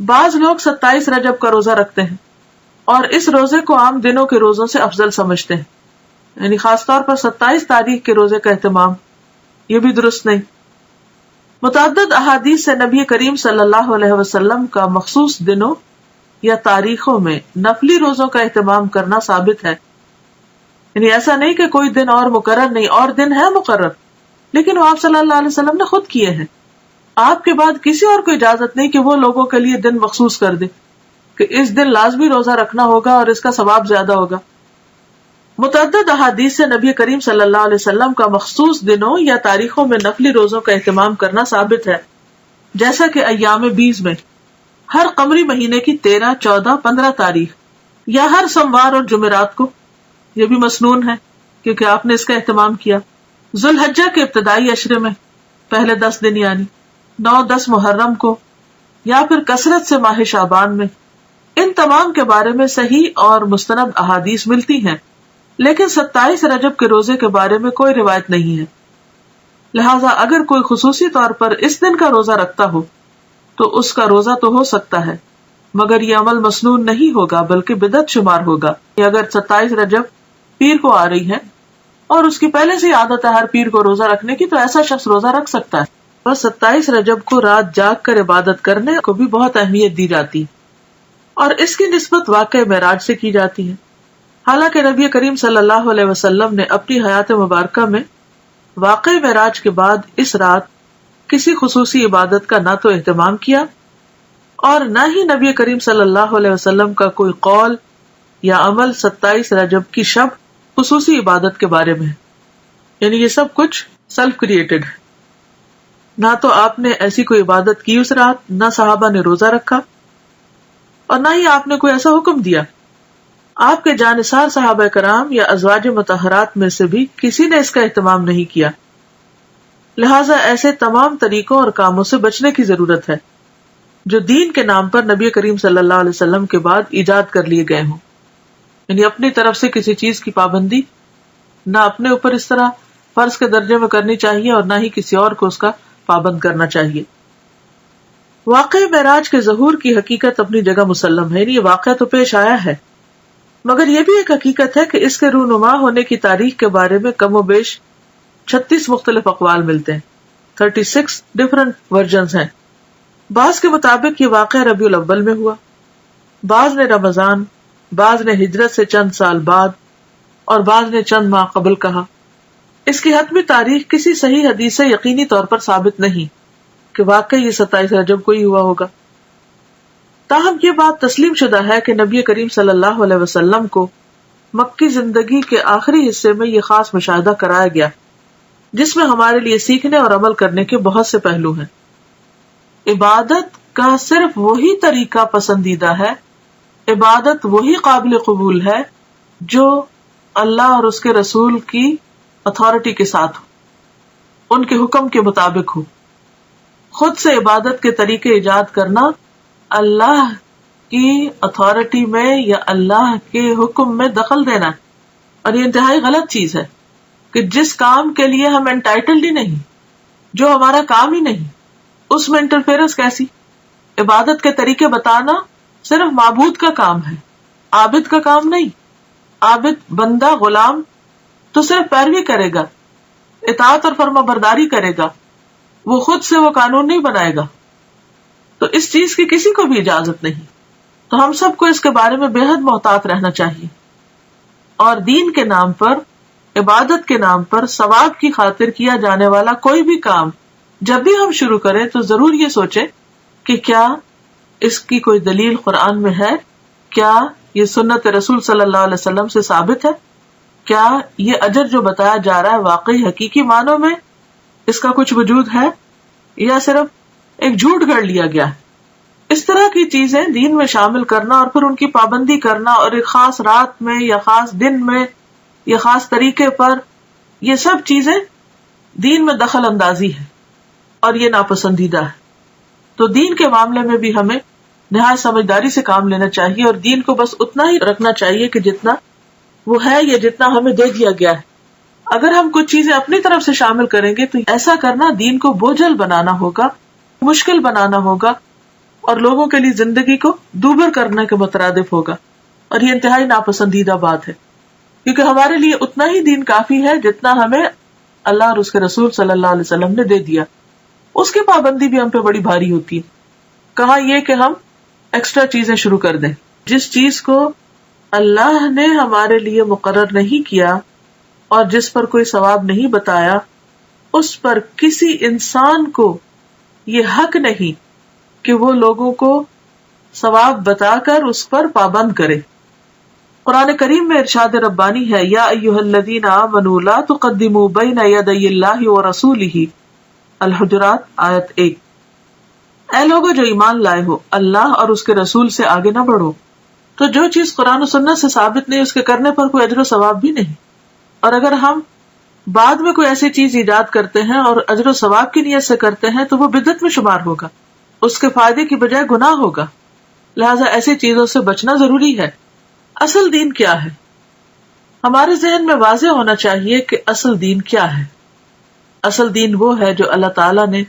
بعض لوگ 27 رجب کا روزہ رکھتے ہیں اور اس روزے کو عام دنوں کے روزوں سے افضل سمجھتے ہیں، یعنی خاص طور پر 27 تاریخ کے روزے کا اہتمام، یہ بھی درست نہیں۔ متعدد احادیث سے نبی کریم صلی اللہ علیہ وسلم کا مخصوص دنوں یا تاریخوں میں نفلی روزوں کا اہتمام کرنا ثابت ہے، یعنی ایسا نہیں کہ کوئی دن اور مقرر نہیں، اور دن ہے مقرر، لیکن وہ آپ صلی اللہ علیہ وسلم نے خود کیے ہیں۔ آپ کے بعد کسی اور کو اجازت نہیں کہ وہ لوگوں کے لیے دن مخصوص کر دے کہ اس دن لازمی روزہ رکھنا ہوگا اور اس کا ثواب زیادہ ہوگا۔ متعدد احادیث سے نبی کریم صلی اللہ علیہ وسلم کا مخصوص دنوں یا تاریخوں میں نفلی روزوں کا اہتمام کرنا ثابت ہے، جیسا کہ ایام بیز میں ہر قمری مہینے کی 13، 14، 15 تاریخ، یا ہر سوموار اور جمعرات کو، یہ بھی مسنون ہے کیونکہ آپ نے اس کا اہتمام کیا۔ ذوالحجہ کے ابتدائی عشرے میں پہلے 10 دن یعنی 9، 10 محرم کو، یا پھر کثرت سے ماہ شعبان میں، ان تمام کے بارے میں صحیح اور مستند احادیث ملتی ہیں، لیکن 27 رجب کے روزے کے بارے میں کوئی روایت نہیں ہے۔ لہٰذا اگر کوئی خصوصی طور پر اس دن کا روزہ رکھتا ہو تو اس کا روزہ تو ہو سکتا ہے، مگر یہ عمل مسنون نہیں ہوگا بلکہ بدعت شمار ہوگا۔ اگر 27 رجب پیر کو آ رہی ہے اور اس کی پہلے سے عادت ہے ہر پیر کو روزہ رکھنے کی، تو ایسا شخص روزہ رکھ سکتا ہے۔ اور 27 رجب کو رات جاگ کر عبادت کرنے کو بھی بہت اہمیت دی جاتی ہے، اور اس کی نسبت واقعہ معراج سے کی جاتی ہے۔ حالانکہ نبی کریم صلی اللہ علیہ وسلم نے اپنی حیات مبارکہ میں واقعہ معراج کے بعد اس رات کسی خصوصی عبادت کا نہ تو اہتمام کیا اور نہ ہی نبی کریم صلی اللہ علیہ وسلم کا کوئی قول یا عمل 27 رجب کی شب خصوصی عبادت کے بارے میں ہے، یعنی یہ سب کچھ سیلف کریٹڈ ہے۔ نہ تو آپ نے ایسی کوئی عبادت کی اس رات، نہ صحابہ نے روزہ رکھا، اور نہ ہی آپ نے کوئی ایسا حکم دیا۔ آپ کے جانثار صحابہ کرام یا ازواج مطہرات میں سے بھی کسی نے اس کا اہتمام نہیں کیا، لہٰذا ایسے تمام طریقوں اور کاموں سے بچنے کی ضرورت ہے جو دین کے نام پر نبی کریم صلی اللہ علیہ وسلم کے بعد ایجاد کر لیے گئے ہوں، یعنی اپنی طرف سے کسی چیز کی پابندی نہ اپنے اوپر اس طرح فرض کے درجے میں کرنی چاہیے اور نہ ہی کسی اور کو اس کا پابند کرنا چاہیے۔ واقعہ معراج کے ظہور کی حقیقت اپنی جگہ مسلم ہے، یہ واقعہ تو پیش آیا ہے، مگر یہ بھی ایک حقیقت ہے کہ اس کے رونما ہونے کی تاریخ کے بارے میں کم و بیش 36 مختلف اقوال ملتے ہیں، 36 ڈفرنٹ ورژنز ہیں۔ بعض کے مطابق یہ واقعہ ربیع الاول میں ہوا، بعض نے رمضان، بعض نے ہجرت سے چند سال بعد، اور بعض نے چند ماہ قبل کہا۔ اس کی حتمی تاریخ کسی صحیح حدیث سے یقینی طور پر ثابت نہیں کہ واقعی یہ 27 رجب کو ہی ہوا ہوگا، تاہم یہ بات تسلیم شدہ ہے کہ نبی کریم صلی اللہ علیہ وسلم کو مکی زندگی کے آخری حصے میں یہ خاص مشاہدہ کرایا گیا جس میں ہمارے لیے سیکھنے اور عمل کرنے کے بہت سے پہلو ہیں۔ عبادت کا صرف وہی طریقہ پسندیدہ ہے، عبادت وہی قابل قبول ہے جو اللہ اور اس کے رسول کی اتھارٹی کے ساتھ ہو، ان کے حکم کے مطابق ہو۔ خود سے عبادت کے طریقے ایجاد کرنا اللہ کی اتھارٹی میں یا اللہ کے حکم میں دخل دینا ہے، اور یہ انتہائی غلط چیز ہے کہ جس کام کے لیے ہم انٹائٹلڈ ہی نہیں، جو ہمارا کام ہی نہیں، اس میں انٹرفیئرنس کیسی؟ عبادت کے طریقے بتانا صرف معبود کا کام ہے، عابد کا کام نہیں۔ عابد بندہ غلام تو صرف پیروی کرے گا، اطاعت اور فرما برداری کرے گا، وہ خود سے وہ قانون نہیں بنائے گا، تو اس چیز کی کسی کو بھی اجازت نہیں۔ تو ہم سب کو اس کے بارے میں بے حد محتاط رہنا چاہیے، اور دین کے نام پر، عبادت کے نام پر ثواب کی خاطر کیا جانے والا کوئی بھی کام جب بھی ہم شروع کریں تو ضرور یہ سوچیں کہ کیا اس کی کوئی دلیل قرآن میں ہے، کیا یہ سنت رسول صلی اللہ علیہ وسلم سے ثابت ہے، کیا یہ اجر جو بتایا جا رہا ہے واقعی حقیقی معنوں میں اس کا کچھ وجود ہے یا صرف ایک جھوٹ گڑھ لیا گیا ہے۔ اس طرح کی چیزیں دین میں شامل کرنا اور پھر ان کی پابندی کرنا اور ایک خاص رات میں یا خاص دن میں یا خاص طریقے پر، یہ سب چیزیں دین میں دخل اندازی ہے اور یہ ناپسندیدہ ہے۔ تو دین کے معاملے میں بھی ہمیں نہایت سمجھداری سے کام لینا چاہیے اور دین کو بس اتنا ہی رکھنا چاہیے کہ جتنا وہ ہے یا جتنا ہمیں دے دیا گیا ہے۔ اگر ہم کچھ چیزیں اپنی طرف سے شامل کریں گے تو ایسا کرنا دین کو بوجھل بنانا ہوگا، مشکل بنانا ہوگا، اور لوگوں کے لیے زندگی کو دوبر کرنے کے مترادف ہوگا، اور یہ انتہائی ناپسندیدہ بات ہے، کیونکہ ہمارے لیے اتنا ہی دین کافی ہے جتنا ہمیں اللہ اور اس کے رسول صلی اللہ علیہ وسلم نے دے دیا. اس کی پابندی بھی ہم پہ بڑی بھاری ہوتی ہے. کہاں یہ کہ ہم ایکسٹرا چیزیں شروع کر دیں. جس چیز کو اللہ نے ہمارے لیے مقرر نہیں کیا اور جس پر کوئی ثواب نہیں بتایا، اس پر کسی انسان کو یہ حق نہیں کہ وہ لوگوں کو ثواب بتا کر اس پر پابند کرے. قرآن کریم میں ارشاد ربانی ہے، یا ایھا الذین آمنوا لا تقدموا بین یدی اللہ ورسولہ، الحجرات آیت 1. اے لوگوں جو ایمان لائے ہو، اللہ اور اس کے رسول سے آگے نہ بڑھو. تو جو چیز قرآن و سنت سے ثابت نہیں، اس کے کرنے پر کوئی اجر و ثواب بھی نہیں. اور اگر ہم بعد میں کوئی ایسی چیز ایجاد کرتے ہیں اور اجر و ثواب کی نیت سے کرتے ہیں تو وہ بدعت میں شمار ہوگا، اس کے فائدے کی بجائے گناہ ہوگا. لہٰذا ایسی چیزوں سے بچنا ضروری ہے. اصل دین کیا ہے؟ ہمارے ذہن میں واضح ہونا چاہیے کہ اصل دین کیا ہے. اصل دین وہ ہے جو اللہ تعالیٰ نے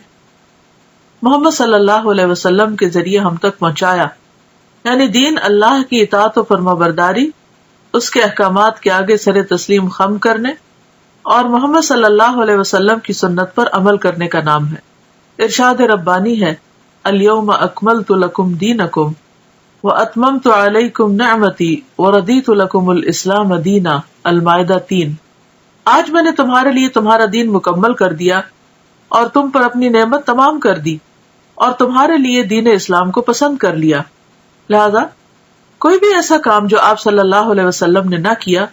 محمد صلی اللہ علیہ وسلم کے ذریعے ہم تک پہنچایا، یعنی دین اللہ کی اطاعت و فرما برداری، اس کے احکامات کے آگے سر تسلیم خم کرنے اور محمد صلی اللہ علیہ وسلم کی سنت پر عمل کرنے کا نام ہے. ارشاد ربانی ہے، الیوم اکملت لکم دینکم واتممت علیکم نعمتی ورضیت لکم الاسلام دینا، المائدہ 3. آج میں نے تمہارے لیے تمہارا دین مکمل کر دیا اور تم پر اپنی نعمت تمام کر دی اور تمہارے لیے دین اسلام کو پسند کر لیا. لہذا کوئی بھی ایسا کام جو آپ صلی اللہ علیہ وسلم نے نہ کیا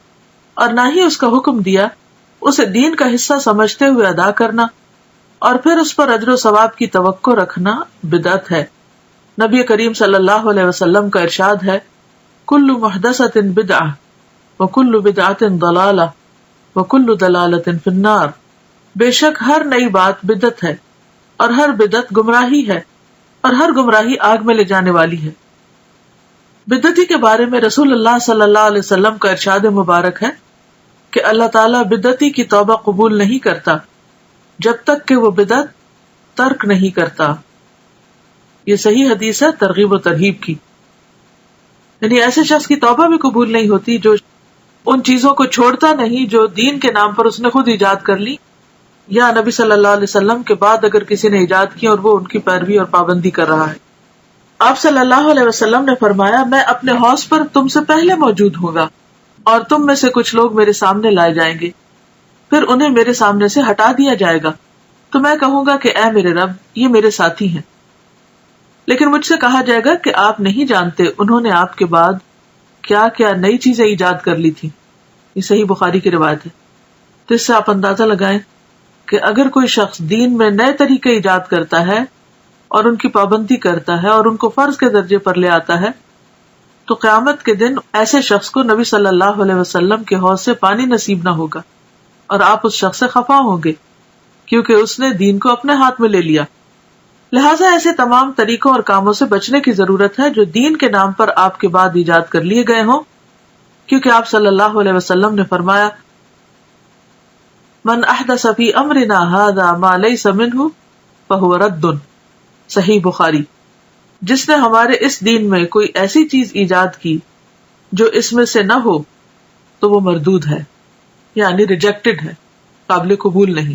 اور نہ ہی اس کا حکم دیا، اسے دین کا حصہ سمجھتے ہوئے ادا کرنا اور پھر اس پر اجر و ثواب کی توقع رکھنا بدعت ہے. نبی کریم صلی اللہ علیہ وسلم کا ارشاد ہے، کل محدثۃ بدعہ وکل بدعۃ ضلالہ وکل ضلالۃ فی النار. بے شک ہر نئی بات بدعت ہے اور ہر بدعت گمراہی ہے اور ہر گمراہی آگ میں لے جانے والی ہے. بدعتی کے بارے میں رسول اللہ صلی اللہ علیہ وسلم کا ارشاد مبارک ہے کہ اللہ تعالیٰ بدعتی کی توبہ قبول نہیں کرتا جب تک کہ وہ بدعت ترک نہیں کرتا. یہ صحیح حدیث ہے ترغیب و ترہیب کی. یعنی ایسے شخص کی توبہ بھی قبول نہیں ہوتی جو ان چیزوں کو چھوڑتا نہیں جو دین کے نام پر اس نے خود ایجاد کر لی، یا نبی صلی اللہ علیہ وسلم کے بعد اگر کسی نے ایجاد کی اور وہ ان کی پیروی اور پابندی کر رہا ہے. آپ صلی اللہ علیہ وسلم نے فرمایا، میں اپنے حوض پر تم سے پہلے موجود ہوں گا اور تم میں سے کچھ لوگ میرے سامنے لائے جائیں گے، پھر انہیں میرے سامنے سے ہٹا دیا جائے گا تو میں کہوں گا کہ اے میرے رب، یہ میرے ساتھی ہیں. لیکن مجھ سے کہا جائے گا کہ آپ نہیں جانتے انہوں نے آپ کے بعد کیا کیا نئی چیزیں ایجاد کر لی تھی. یہ صحیح بخاری کی روایت ہے. تو اس سے آپ اندازہ لگائیں کہ اگر کوئی شخص دین میں نئے طریقے ایجاد کرتا ہے اور ان کی پابندی کرتا ہے اور ان کو فرض کے درجے پر لے آتا ہے تو قیامت کے دن ایسے شخص کو نبی صلی اللہ علیہ وسلم کے حوض سے پانی نصیب نہ ہوگا اور آپ اس شخص سے خفا ہوں گے کیونکہ اس نے دین کو اپنے ہاتھ میں لے لیا. لہٰذا ایسے تمام طریقوں اور کاموں سے بچنے کی ضرورت ہے جو دین کے نام پر آپ کے بعد ایجاد کر لیے گئے ہوں، کیونکہ آپ صلی اللہ علیہ وسلم نے فرمایا، من احدث فی امرنا ھذا ما لیس منہ فہو رد. صحیح بخاری. جس نے ہمارے اس دین میں کوئی ایسی چیز ایجاد کی جو اس میں سے نہ ہو تو وہ مردود ہے، یعنی ریجیکٹڈ ہے، قابل قبول نہیں.